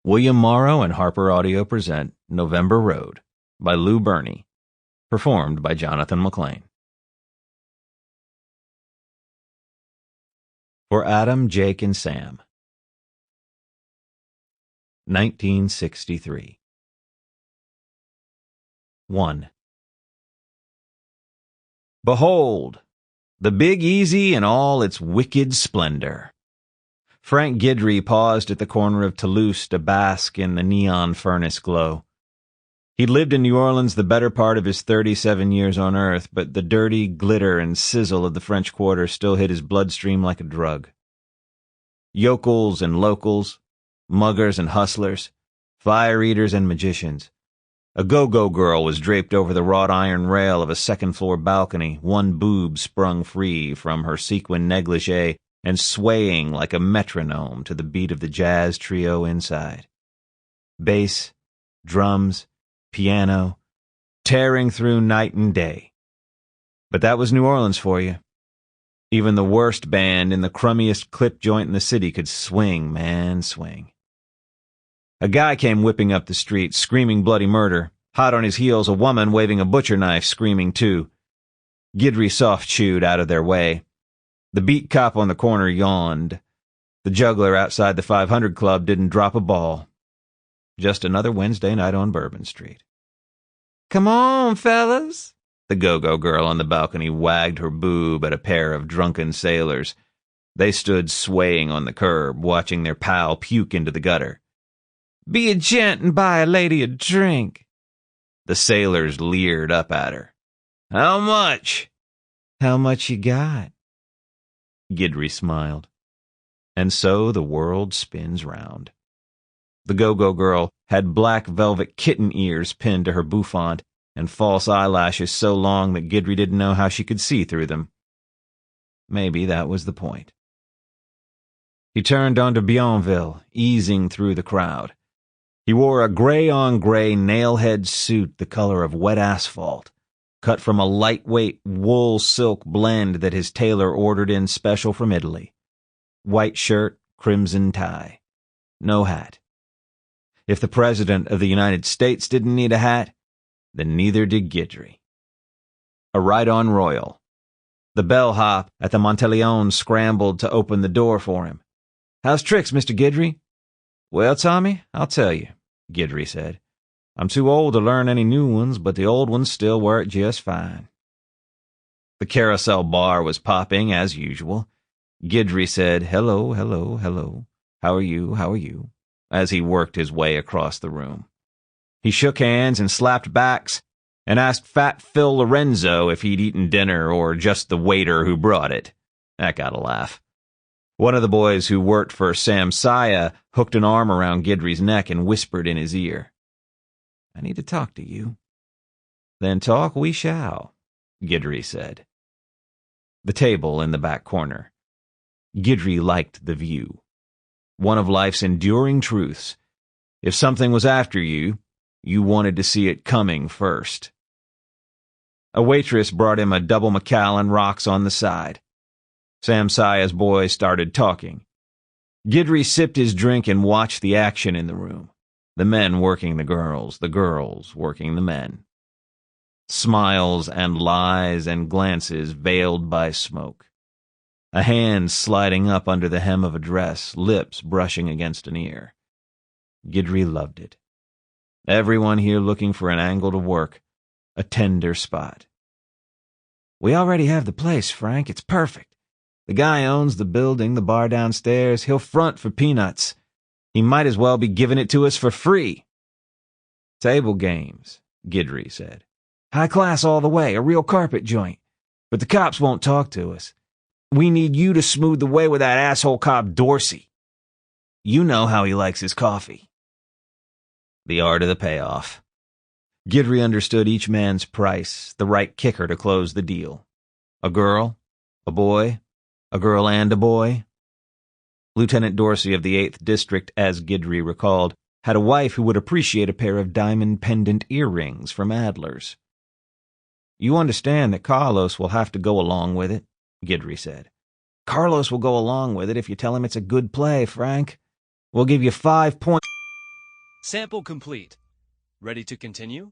William Morrow and Harper Audio present November Road by Berney, performed by Johnathan Mcclain. For Adam, Jake, and Sam. 1963. 1. Behold, the Big Easy in all its wicked splendor. Frank Guidry paused at the corner of Toulouse to bask in the neon furnace glow. He'd lived in New Orleans the better part of his 37 years on Earth, but the dirty glitter and sizzle of the French Quarter still hit his bloodstream like a drug. Yokels and locals, muggers and hustlers, fire-eaters and magicians. A go-go girl was draped over the wrought iron rail of a second-floor balcony, one boob sprung free from her sequin negligee and swaying like a metronome to the beat of the jazz trio inside. Bass, drums, piano, tearing through night and day. But that was New Orleans for you. Even the worst band in the crummiest clip joint in the city could swing, man, swing. A guy came whipping up the street, screaming bloody murder. Hot on his heels, a woman waving a butcher knife, screaming too. Guidry soft-chewed out of their way. The beat cop on the corner yawned. The juggler outside the 500 Club didn't drop a ball. Just another Wednesday night on Bourbon Street. "Come on, fellas." The go-go girl on the balcony wagged her boob at a pair of drunken sailors. They stood swaying on the curb, watching their pal puke into the gutter. "Be a gent and buy a lady a drink." The sailors leered up at her. "How much?" "How much you got?" Guidry smiled. And so the world spins round. The go-go girl had black velvet kitten ears pinned to her bouffant and false eyelashes so long that Guidry didn't know how she could see through them. Maybe that was the point. He turned onto Bienville, easing through the crowd. He wore a gray-on-gray nail-head suit the color of wet asphalt, cut from a lightweight wool-silk blend that his tailor ordered in special from Italy. White shirt, crimson tie. No hat. If the President of the United States didn't need a hat, then neither did Guidry. A ride-on royal. The bellhop at the Monteleone scrambled to open the door for him. "How's tricks, Mr. Guidry?" "Well, Tommy, I'll tell you," Guidry said. "I'm too old to learn any new ones, but the old ones still work just fine." The carousel bar was popping as usual. Guidry said, "Hello, hello, hello. How are you?" as he worked his way across the room. He shook hands and slapped backs and asked Fat Phil Lorenzo if he'd eaten dinner or just the waiter who brought it. That got a laugh. One of the boys who worked for Sam Saya hooked an arm around Guidry's neck and whispered in his ear, "I need to talk to you." "Then talk we shall," Guidry said. The table in the back corner. Guidry liked the view. One of life's enduring truths. If something was after you, you wanted to see it coming first. A waitress brought him a double Mcclain rocks on the side. Sam Saya's boy started talking. Guidry sipped his drink and watched the action in the room. The men working the girls working the men. Smiles and lies and glances veiled by smoke. A hand sliding up under the hem of a dress, lips brushing against an ear. Guidry loved it. Everyone here looking for an angle to work, a tender spot. "We already have the place, Frank. It's perfect. The guy owns the building, the bar downstairs. He'll front for peanuts. He might as well be giving it to us for free." "Table games," Guidry said. "High class all the way, a real carpet joint. But the cops won't talk to us. We need you to smooth the way with that asshole cop Dorsey. You know how he likes his coffee." The art of the payoff. Guidry understood each man's price, the right kicker to close the deal. A girl, a boy, a girl and a boy. Lieutenant Dorsey of the 8th District, as Guidry recalled, had a wife who would appreciate a pair of diamond pendant earrings from Adler's. "You understand that Carlos will have to go along with it," Guidry said. "Carlos will go along with it if you tell him it's a good play, Frank. We'll give you 5 points." Sample complete. Ready to continue?